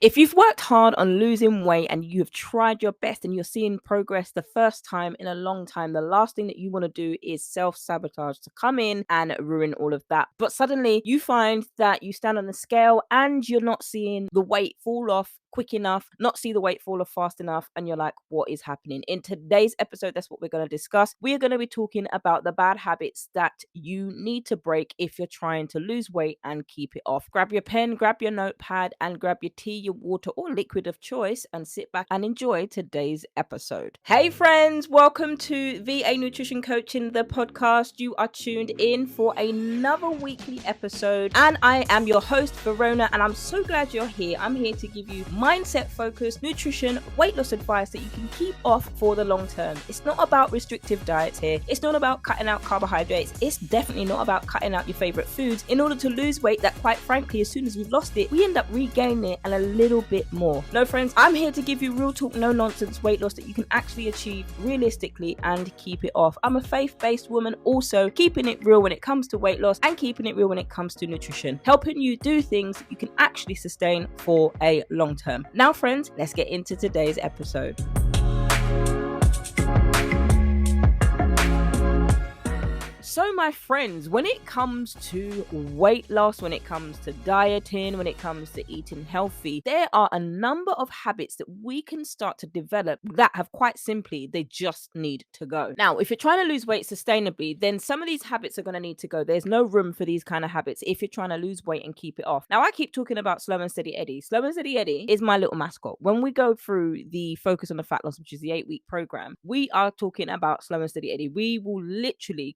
If you've worked hard on losing weight and you have tried your best and you're seeing progress the first time in a long time, the last thing that you want to do is self-sabotage, to come in and ruin all of that. But suddenly you find that you stand on the scale and you're not seeing the weight fall off quick enough, not see the weight fall off fast enough, and you're like, what is happening? In today's episode, that's what we're going to discuss. We are going to be talking about the bad habits that you need to break if you're trying to lose weight and keep it off. Grab your pen, grab your notepad, and grab your tea, your water, or liquid of choice, and sit back and enjoy today's episode. Hey friends, welcome to VA Nutrition Coaching, the podcast. You are tuned in for another weekly episode, and I am your host, Verona, and I'm so glad you're here. I'm here to give you mindset focused nutrition, weight loss advice that you can keep off for the long term. It's not about restrictive diets here. It's not about cutting out carbohydrates. It's definitely not about cutting out your favorite foods in order to lose weight that, quite frankly, as soon as we've lost it, we end up regaining it and a little bit more. No, friends, I'm here to give you real talk, no nonsense weight loss that you can actually achieve realistically and keep it off. I'm a faith-based woman, also keeping it real when it comes to weight loss and keeping it real when it comes to nutrition, helping you do things that you can actually sustain for a long term. Now, friends, let's get into today's episode. So my friends, when it comes to weight loss, when it comes to dieting, when it comes to eating healthy, there are a number of habits that we can start to develop that have, quite simply, they just need to go. Now, if you're trying to lose weight sustainably, then some of these habits are going to need to go. There's no room for these kind of habits if you're trying to lose weight and keep it off. Now, I keep talking about Slow and Steady Eddie. Slow and Steady Eddie is my little mascot. When we go through the Focus on the Fat Loss, which is the 8-week program, we are talking about Slow and Steady Eddie. We will literally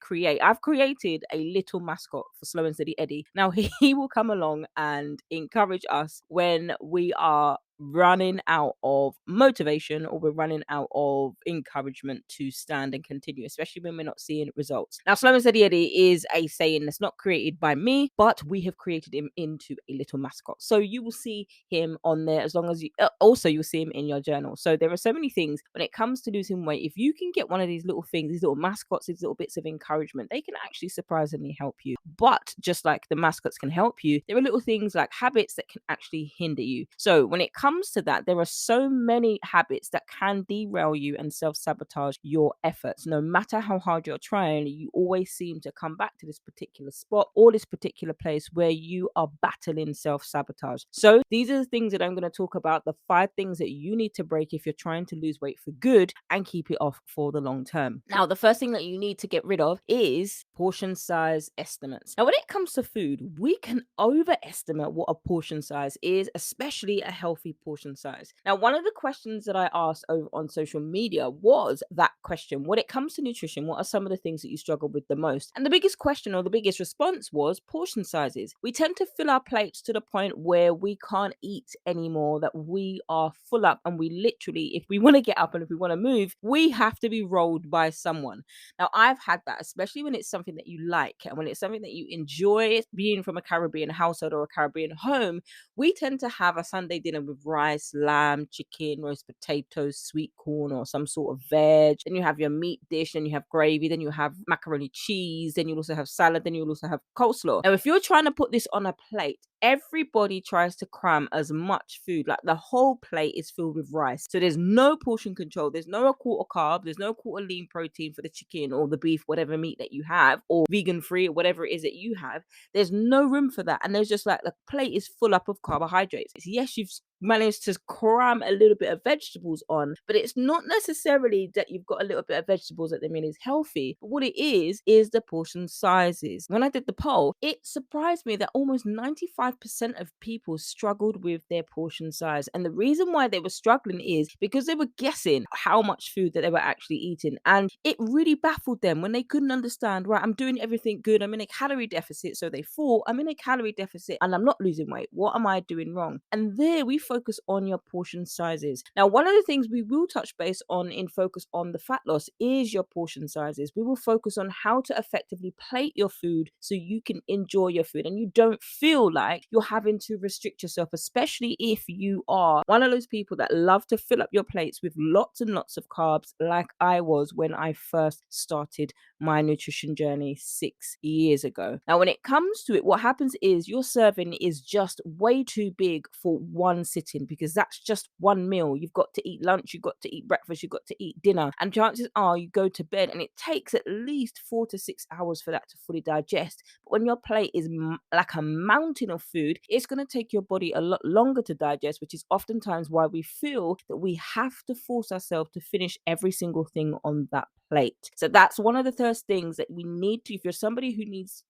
I've created a little mascot for Slow and Steady Eddie. Now, he will come along and encourage us when we are running out of motivation or we're running out of encouragement to stand and continue, especially when we're not seeing results. Now, Slow and Steady Eddie is a saying that's not created by me, but we have created him into a little mascot. So you will see him on there as long as you also you'll see him in your journal. So there are so many things when it comes to losing weight. If you can get one of these little things, these little mascots, these little bits of encouragement, they can actually surprisingly help you. But just like the mascots can help you, there are little things like habits that can actually hinder you. So when it comes to that, there are so many habits that can derail you and self-sabotage your efforts. No matter how hard you're trying, you always seem to come back to this particular spot or this particular place where you are battling self-sabotage. So these are the things that I'm going to talk about, the 5 things that you need to break if you're trying to lose weight for good and keep it off for the long term. Now, the first thing that you need to get rid of is portion size estimates. Now, when it comes to food, we can overestimate what a portion size is, especially a healthy portion size. Now, one of the questions that I asked over on social media was that question: when it comes to nutrition, what are some of the things that you struggle with the most? And the biggest question or the biggest response was portion sizes. We tend to fill our plates to the point where we can't eat anymore, that we are full up, and we literally, if we want to get up and if we want to move, we have to be rolled by someone. Now, I've had that, especially when it's something that you like and when it's something that you enjoy. Being from a Caribbean household or a Caribbean home, we tend to have a Sunday dinner with rice, lamb, chicken, roast potatoes, sweet corn, or some sort of veg. Then you have your meat dish, then you have gravy, then you have macaroni cheese, then you'll also have salad, then you'll also have coleslaw. Now, if you're trying to put this on a plate, everybody tries to cram as much food, like the whole plate is filled with rice. So there's no portion control. There's no quarter carb. There's no quarter lean protein for the chicken or the beef, whatever meat that you have, or vegan free, or whatever it is that you have. There's no room for that. And there's just like the plate is full up of carbohydrates. Yes, you've managed to cram a little bit of vegetables on, but it's not necessarily that you've got a little bit of vegetables that they mean is healthy. But what it is the portion sizes. When I did the poll, it surprised me that almost 95% of people struggled with their portion size. And the reason why they were struggling is because they were guessing how much food that they were actually eating. And it really baffled them when they couldn't understand, right, I'm doing everything good. I'm in a calorie deficit. So they thought, I'm in a calorie deficit and I'm not losing weight. What am I doing wrong? And there we focus on your portion sizes. Now, one of the things we will touch base on in Focus on the Fat Loss is your portion sizes. We will focus on how to effectively plate your food so you can enjoy your food and you don't feel like you're having to restrict yourself, especially if you are one of those people that love to fill up your plates with lots and lots of carbs, like I was when I first started my nutrition journey 6 years ago. Now, when it comes to it, what happens is your serving is just way too big for one sitting. sitting, because that's just one meal. You've got to eat lunch, you've got to eat breakfast, you've got to eat dinner. And chances are you go to bed and it takes at least 4 to 6 hours for that to fully digest. But when your plate is like a mountain of food, it's going to take your body a lot longer to digest, which is oftentimes why we feel that we have to force ourselves to finish every single thing on that plate. So that's one of the first things that we need to, if somebody who's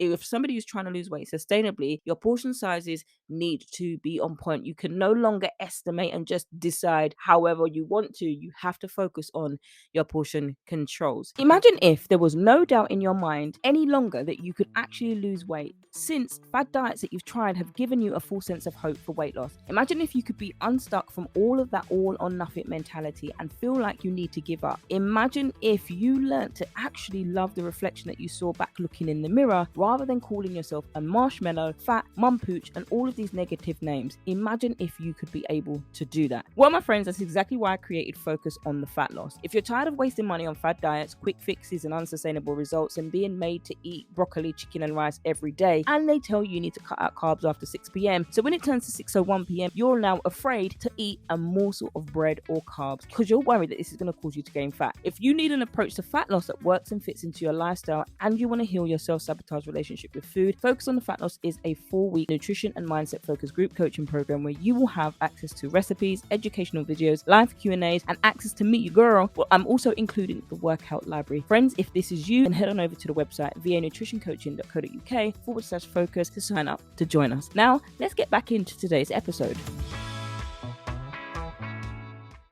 trying to lose weight sustainably, your portion sizes need to be on point. You can no longer estimate and just decide however you want to. You have to focus on your portion controls. Imagine if there was no doubt in your mind any longer that you could actually lose weight, since fad diets that you've tried have given you a full sense of hope for weight loss. Imagine if you could be unstuck from all of that all or nothing mentality and feel like you need to give up. Imagine if you learned to actually love the reflection that you saw back looking in the mirror, rather than calling yourself a marshmallow, fat, mum pooch, and all of these negative names. Imagine if you could be able to do that. Well, my friends, that's exactly why I created Focus on the Fat Loss. If you're tired of wasting money on fad diets, quick fixes, and unsustainable results, and being made to eat broccoli, chicken, and rice every day, and they tell you need to cut out carbs after 6 p.m. So when it turns to 6:01 p.m., you're now afraid to eat a morsel of bread or carbs because you're worried that this is going to cause you to gain fat. If you need an approach to fat loss that works and fits into your lifestyle, and you want to heal your self-sabotage relationship with food, Focus on the Fat Loss is a 4-week nutrition and mindset focused group coaching program where you will have access to recipes, educational videos, live Q&As, and access to Meet Your Girl. Well, I'm also including the workout library. Friends, if this is you, then head on over to the website vanutritioncoaching.co.uk/focus to sign up to join us. Now, let's get back into today's episode.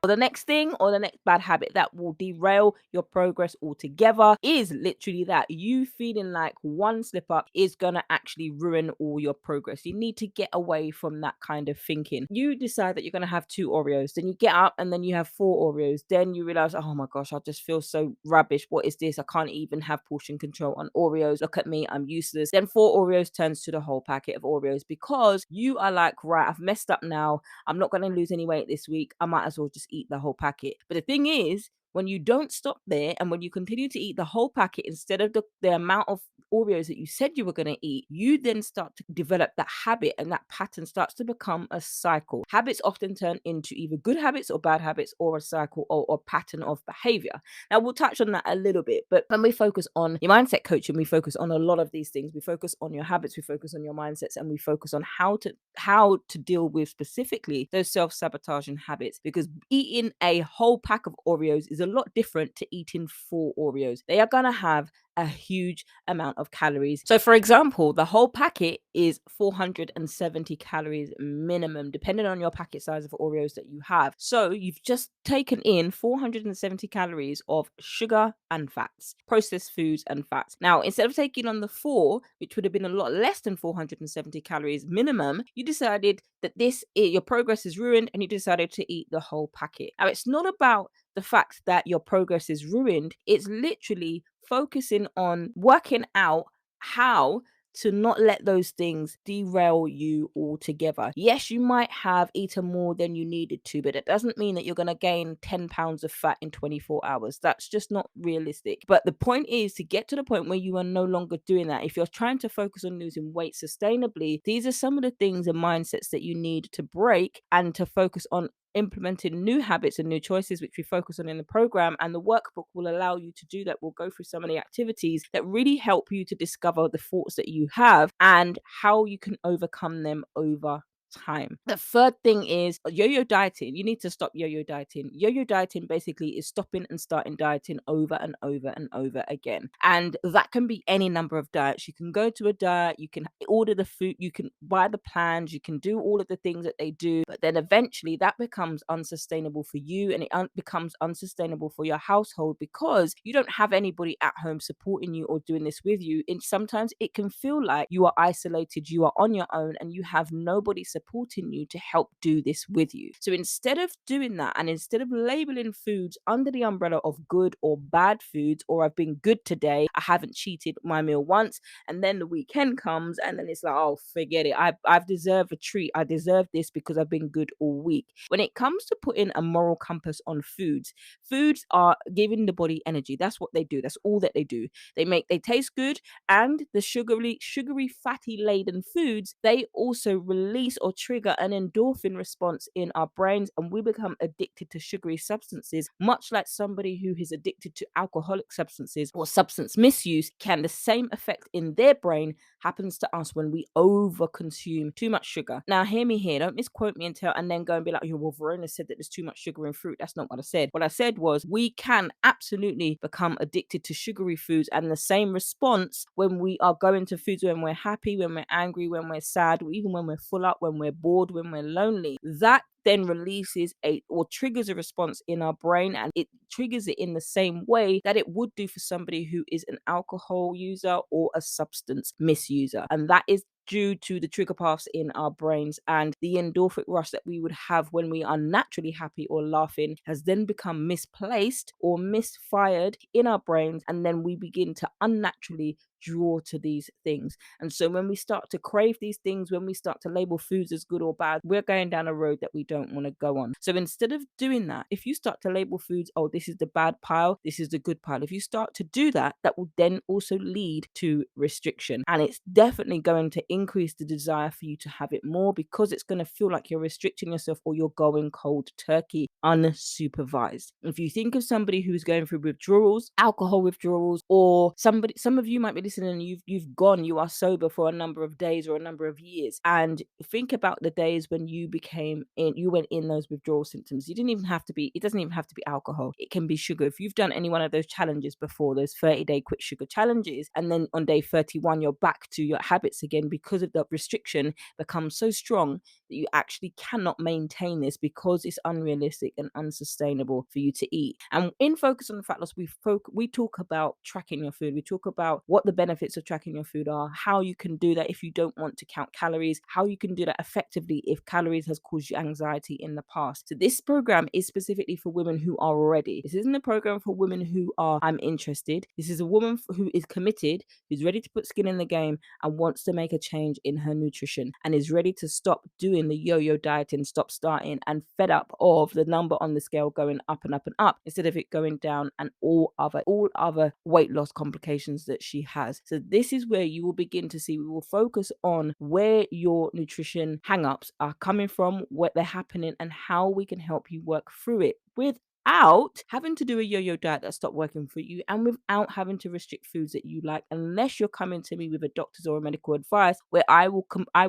The next thing, or the next bad habit that will derail your progress altogether, is literally that you feeling like one slip up is gonna actually ruin all your progress. You need to get away from that kind of thinking. You decide that you're gonna have 2 Oreos, then you get up and then you have 4 Oreos, then you realize, oh my gosh, I just feel so rubbish. What is this? I can't even have portion control on Oreos. Look at me, I'm useless. Then 4 Oreos turns to the whole packet of Oreos, because you are like, right, I've messed up now. I'm not gonna lose any weight this week. I might as well just eat the whole packet. But the thing is, when you don't stop there and when you continue to eat the whole packet instead of the amount of Oreos that you said you were going to eat, you then start to develop that habit, and that pattern starts to become a cycle. Habits often turn into either good habits or bad habits, or a cycle or pattern of behavior. Now, we'll touch on that a little bit, but when we focus on your mindset coaching, we focus on a lot of these things. We focus on your habits, we focus on your mindsets, and we focus on how to deal with specifically those self-sabotaging habits, because eating a whole pack of Oreos is a lot different to eating 4 Oreos. They are going to have a huge amount of calories. So for example, the whole packet is 470 calories minimum, depending on your packet size of Oreos that you have. So you've just taken in 470 calories of sugar and fats, processed foods and fats. Now, instead of taking on the 4, which would have been a lot less than 470 calories minimum, you decided that your progress is ruined, and you decided to eat the whole packet. Now, it's not about the fact that your progress is ruined. It's literally focusing on working out how to not let those things derail you altogether. Yes, you might have eaten more than you needed to, but it doesn't mean that you're going to gain 10 pounds of fat in 24 hours. That's just not realistic. But the point is to get to the point where you are no longer doing that. If you're trying to focus on losing weight sustainably, these are some of the things and mindsets that you need to break and to focus on implementing new habits and new choices, which we focus on in the program. And the workbook will allow you to do that. We'll go through so many activities that really help you to discover the thoughts that you have and how you can overcome them over time. The third thing is yo-yo dieting. You need to stop yo-yo dieting. Yo-yo dieting basically is stopping and starting dieting over and over and over again. And that can be any number of diets. You can go to a diet, you can order the food, you can buy the plans, you can do all of the things that they do, but then eventually that becomes unsustainable for you, and it becomes unsustainable for your household, because you don't have anybody at home supporting you or doing this with you. And sometimes it can feel like you are isolated, you are on your own, and you have nobody supporting you to help do this with you. So instead of doing that, and instead of labeling foods under the umbrella of good or bad foods, or I've been good today, I haven't cheated my meal once, and then the weekend comes and then it's like, oh, forget it, I've deserved a treat, I deserve this because I've been good all week. When it comes to putting a moral compass on foods are giving the body energy. That's what they do. That's all that they do. They taste good, and the sugary fatty laden foods, they also release or or trigger an endorphin response in our brains, and we become addicted to sugary substances, much like somebody who is addicted to alcoholic substances or substance misuse. Can the same effect in their brain happens to us when we over consume too much sugar? Now, hear me here. Don't misquote me and then go and be like, well, Verona said that there's too much sugar in fruit. That's not what I said. What I said was we can absolutely become addicted to sugary foods, and the same response when we are going to foods when we're happy, when we're angry, when we're sad, even when we're full up, when we're bored, when we're lonely. That then releases or triggers a response in our brain, and it triggers it in the same way that it would do for somebody who is an alcohol user or a substance misuser. And that is due to the trigger paths in our brains, and the endorphin rush that we would have when we are naturally happy or laughing has then become misplaced or misfired in our brains, and then we begin to unnaturally draw to these things. And so when we start to crave these things, when we start to label foods as good or bad, we're going down a road that we don't want to go on. So instead of doing that, if you start to label foods, oh, this is the bad pile, this is the good pile, if you start to do that, that will then also lead to restriction. And it's definitely going to increase the desire for you to have it more, because it's going to feel like you're restricting yourself or you're going cold turkey unsupervised. If you think of somebody who's going through withdrawals, alcohol withdrawals, or some of you might be listening and you are sober for a number of days or a number of years, and think about the days when you went in those withdrawal symptoms. It doesn't even have to be alcohol. It can be sugar. If you've done any one of those challenges before, those 30-day quit sugar challenges, and then on day 31 you're back to your habits again because of the restriction becomes so strong that you actually cannot maintain this because it's unrealistic and unsustainable for you to eat. And in Focus on the Fat Loss, we talk about tracking your food. We talk about what the benefits of tracking your food are, how you can do that if you don't want to count calories, how you can do that effectively if calories has caused you anxiety in the past. So this program is specifically for women who are ready. This isn't a program for women who are, I'm interested. This is a woman who is committed, who's ready to put skin in the game and wants to make a change in her nutrition and is ready to stop doing the yo-yo dieting, stop starting, and fed up of the number on the scale going up and up and up instead of it going down, and all other weight loss complications that she has. So this is where you will begin to see, we will focus on where your nutrition hang-ups are coming from, what they're happening, and how we can help you work through it without having to do a yo-yo diet that stopped working for you, and without having to restrict foods that you like, unless you're coming to me with a doctor's or a medical advice, where I will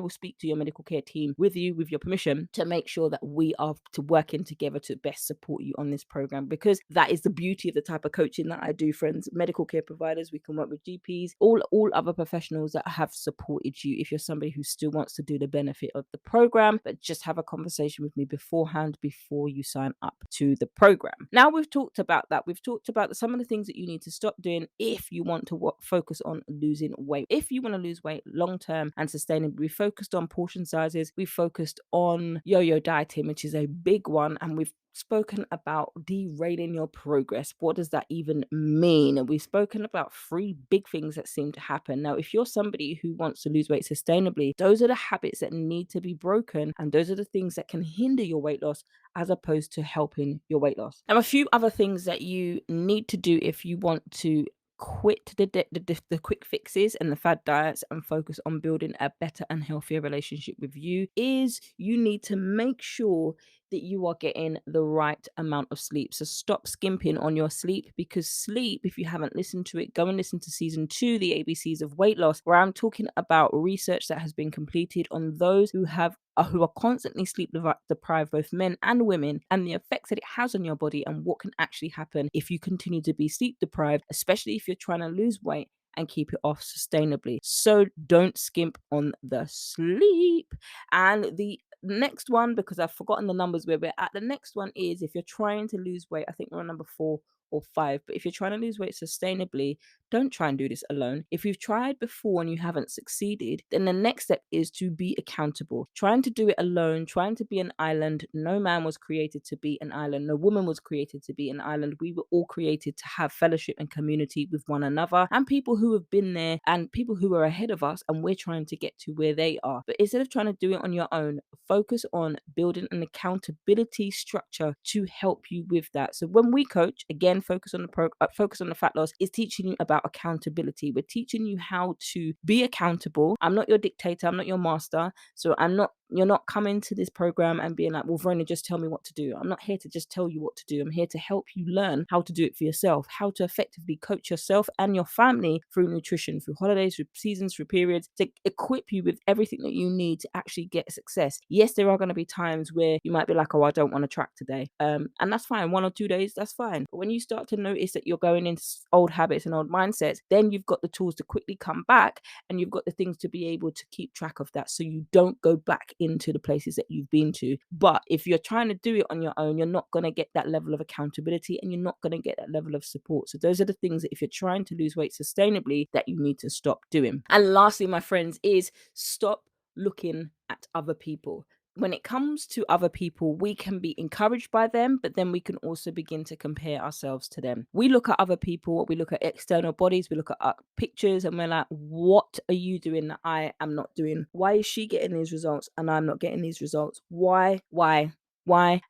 speak to your medical care team with you, with your permission, to make sure that we are working together to best support you on this program, because that is the beauty of the type of coaching that I do, friends. Medical care providers, we can work with GPs, all other professionals that have supported you. If you're somebody who still wants to do the benefit of the program, but just have a conversation with me beforehand before you sign up to the program. Now we've talked about that. We've talked about some of the things that you need to stop doing if you want to focus on losing weight. If you want to lose weight long term and sustainably, we focused on portion sizes. We focused on yo-yo dieting, which is a big one, and we've spoken about derailing your progress. What does that even mean? And we've spoken about 3 big things that seem to happen. Now, if you're somebody who wants to lose weight sustainably, those are the habits that need to be broken, and those are the things that can hinder your weight loss as opposed to helping your weight loss. Now, a few other things that you need to do if you want to quit the quick fixes and the fad diets and focus on building a better and healthier relationship with you is you need to make sure that you are getting the right amount of sleep. So stop skimping on your sleep, because sleep, if you haven't listened to it, go and listen to season 2, the ABCs of weight loss, where I'm talking about research that has been completed on those who are constantly sleep deprived, both men and women, and the effects that it has on your body and what can actually happen if you continue to be sleep deprived, especially if you're trying to lose weight and keep it off sustainably. So don't skimp on the sleep. And the next one, because I've forgotten the numbers where we're at, the next one is, if you're trying to lose weight, I think we're on number 4 or 5, but if you're trying to lose weight sustainably, don't try and do this alone. If you've tried before and you haven't succeeded, then the next step is to be accountable. Trying to do it alone, trying to be an island. No man was created to be an island. No woman was created to be an island. We were all created to have fellowship and community with one another, and people who have been there and people who are ahead of us, and we're trying to get to where they are. But instead of trying to do it on your own, focus on building an accountability structure to help you with that. So when we coach, again, Focus on the Fat Loss is teaching you about accountability. We're teaching you how to be accountable. I'm not your dictator. I'm not your master. So I'm not You're not coming to this program and being like, well, Verona, just tell me what to do. I'm not here to just tell you what to do. I'm here to help you learn how to do it for yourself, how to effectively coach yourself and your family through nutrition, through holidays, through seasons, through periods, to equip you with everything that you need to actually get success. Yes, there are going to be times where you might be like, oh, I don't want to track today. And that's fine. 1 or 2 days, that's fine. But when you start to notice that you're going into old habits and old mindsets, then you've got the tools to quickly come back, and you've got the things to be able to keep track of that so you don't go back into the places that you've been to. But if you're trying to do it on your own, you're not going to get that level of accountability, and you're not going to get that level of support. So those are the things that if you're trying to lose weight sustainably, that you need to stop doing. And lastly, my friends, is stop looking at other people. When it comes to other people, we can be encouraged by them, but then we can also begin to compare ourselves to them. We look at other people, we look at external bodies, we look at our pictures, and we're like, what are you doing that I am not doing? Why is she getting these results and I'm not getting these results? Why?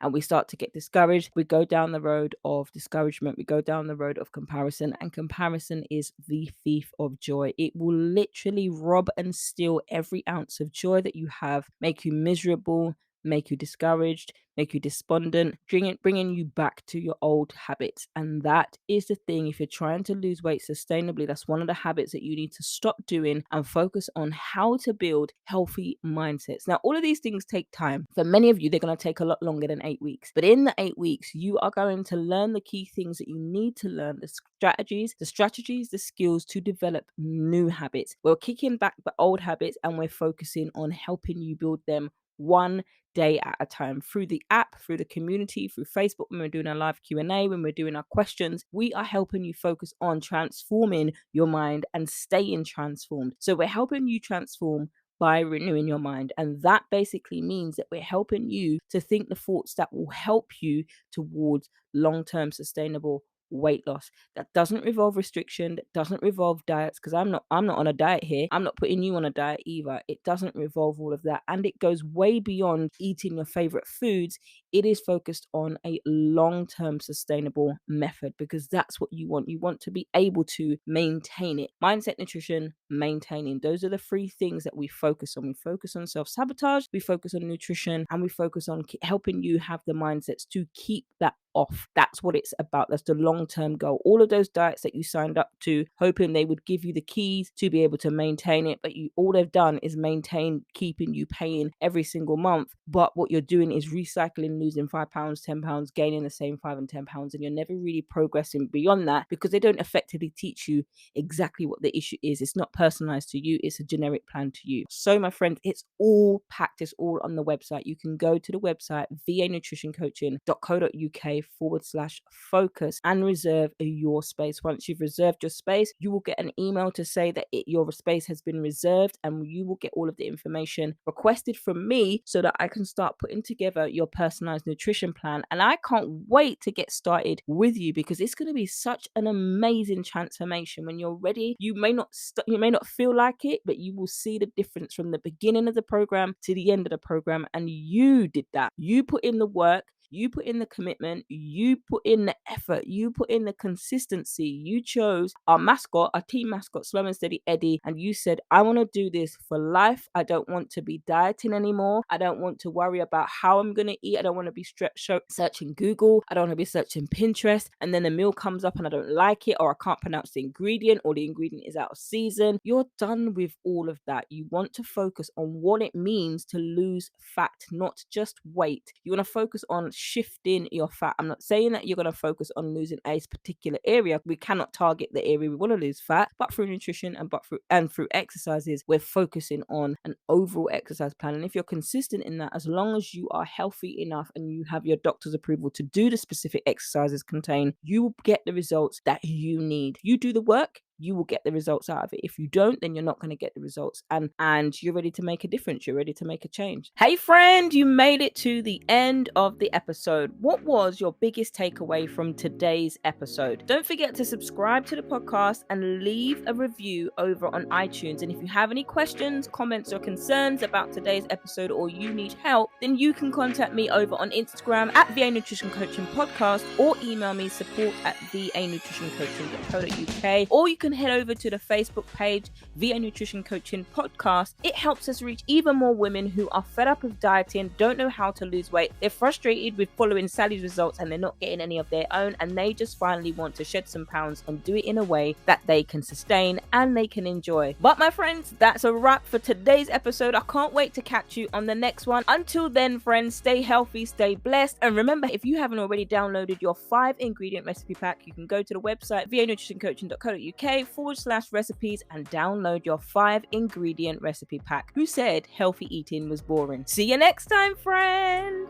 And we start to get discouraged. We go down the road of discouragement. We go down the road of comparison, and comparison is the thief of joy. It will literally rob and steal every ounce of joy that you have, make you miserable, make you discouraged, make you despondent, bringing you back to your old habits. And that is the thing. If you're trying to lose weight sustainably, that's one of the habits that you need to stop doing and focus on how to build healthy mindsets. Now, all of these things take time. For many of you, they're going to take a lot longer than 8 weeks. But in the 8 weeks, you are going to learn the key things that you need to learn, the strategies, the skills to develop new habits. We're kicking back the old habits, and we're focusing on helping you build them one day at a time, through the app, through the community, through Facebook. When we're doing our live Q&A, when we're doing our questions, we are helping you focus on transforming your mind and staying transformed. So we're helping you transform by renewing your mind. And that basically means that we're helping you to think the thoughts that will help you towards long-term sustainable weight loss. That doesn't involve restriction, that doesn't involve diets, because I'm not on a diet here. I'm not putting you on a diet either. It doesn't involve all of that, and it goes way beyond eating your favorite foods. It is focused on a long-term sustainable method, because that's what you want. You want to be able to maintain it. Mindset, nutrition, maintaining. Those are the 3 things that we focus on. We focus on self-sabotage, we focus on nutrition, and we focus on helping you have the mindsets to keep that off. That's what it's about. That's the long-term goal. All of those diets that you signed up to, hoping they would give you the keys to be able to maintain it, but all they've done is maintain keeping you paying every single month. But what you're doing is recycling, losing 5 pounds, 10 pounds, gaining the same 5 and 10 pounds, and you're never really progressing beyond that, because they don't effectively teach you exactly what the issue is. It's not personalized to you, it's a generic plan to you. So my friend, it's all packed, it's all on the website. You can go to the website vanutritioncoaching.co.uk/focus and reserve your space. Once you've reserved your space, you will get an email to say that your space has been reserved, and you will get all of the information requested from me so that I can start putting together your personalized nutrition plan. And I can't wait to get started with you, because it's going to be such an amazing transformation. When you're ready, you may not feel like it, but you will see the difference from the beginning of the program to the end of the program. And you did that. You put in the work, you put in the commitment, you put in the effort, you put in the consistency. You chose our mascot, our team mascot, Slow and Steady Eddie, and you said, I want to do this for life. I don't want to be dieting anymore. I don't want to worry about how I'm going to eat. I don't want to be searching Google. I don't want to be searching Pinterest. And then the meal comes up and I don't like it, or I can't pronounce the ingredient, or the ingredient is out of season. You're done with all of that. You want to focus on what it means to lose fat, not just weight. You want to focus on shifting your fat. I'm not saying that you're going to focus on losing a particular area. We cannot target the area we want to lose fat, but through nutrition and through exercises, we're focusing on an overall exercise plan. And if you're consistent in that, as long as you are healthy enough and you have your doctor's approval to do the specific exercises contained, you will get the results that you need. You do the work, you will get the results out of it. If you don't, then you're not going to get the results. And you're ready to make a difference. You're ready to make a change. Hey friend, you made it to the end of the episode. What was your biggest takeaway from today's episode? Don't forget to subscribe to the podcast and leave a review over on iTunes. And if you have any questions, comments, or concerns about today's episode, or you need help, then you can contact me over on Instagram at VA Nutrition Coaching Podcast, or email me support@vanutritioncoaching.co.uk, or you can can head over to the Facebook page, VA Nutrition Coaching Podcast. It helps us reach even more women who are fed up with dieting, don't know how to lose weight. They're frustrated with following Sally's results and they're not getting any of their own, and they just finally want to shed some pounds and do it in a way that they can sustain and they can enjoy. But my friends, that's a wrap for today's episode. I can't wait to catch you on the next one. Until then, friends, stay healthy, stay blessed, and remember, if you haven't already downloaded your 5-ingredient recipe pack, you can go to the website vanutritioncoaching.co.uk/recipes and download your 5-ingredient recipe pack. Who said healthy eating was boring? See you next time, friend.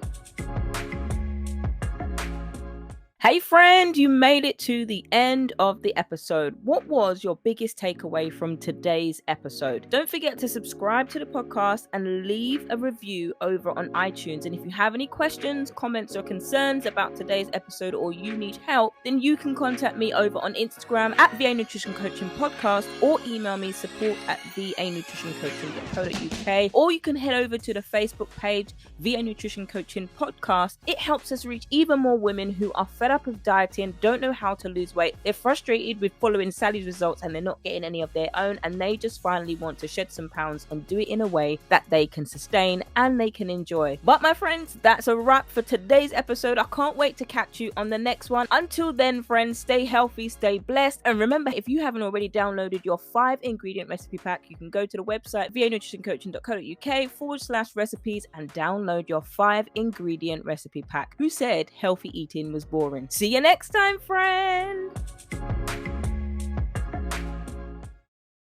Hey friend, you made it to the end of the episode. What was your biggest takeaway from today's episode? Don't forget to subscribe to the podcast and leave a review over on iTunes. And if you have any questions, comments, or concerns about today's episode, or you need help, then you can contact me over on Instagram at VA Nutrition Coaching Podcast, or email me support@vanutritioncoaching.co.uk, or you can head over to the Facebook page, VA Nutrition Coaching Podcast. It helps us reach even more women who are fed up with dieting, don't know how to lose weight. They're frustrated with following Sally's results and they're not getting any of their own, and they just finally want to shed some pounds and do it in a way that they can sustain and they can enjoy. But my friends, that's a wrap for today's episode. I can't wait to catch you on the next one. Until then, friends, stay healthy, stay blessed, and remember, if you haven't already downloaded your 5-ingredient recipe pack, you can go to the website vanutritioncoaching.co.uk/recipes and download your 5-ingredient recipe pack. Who said healthy eating was boring? See you next time, friend.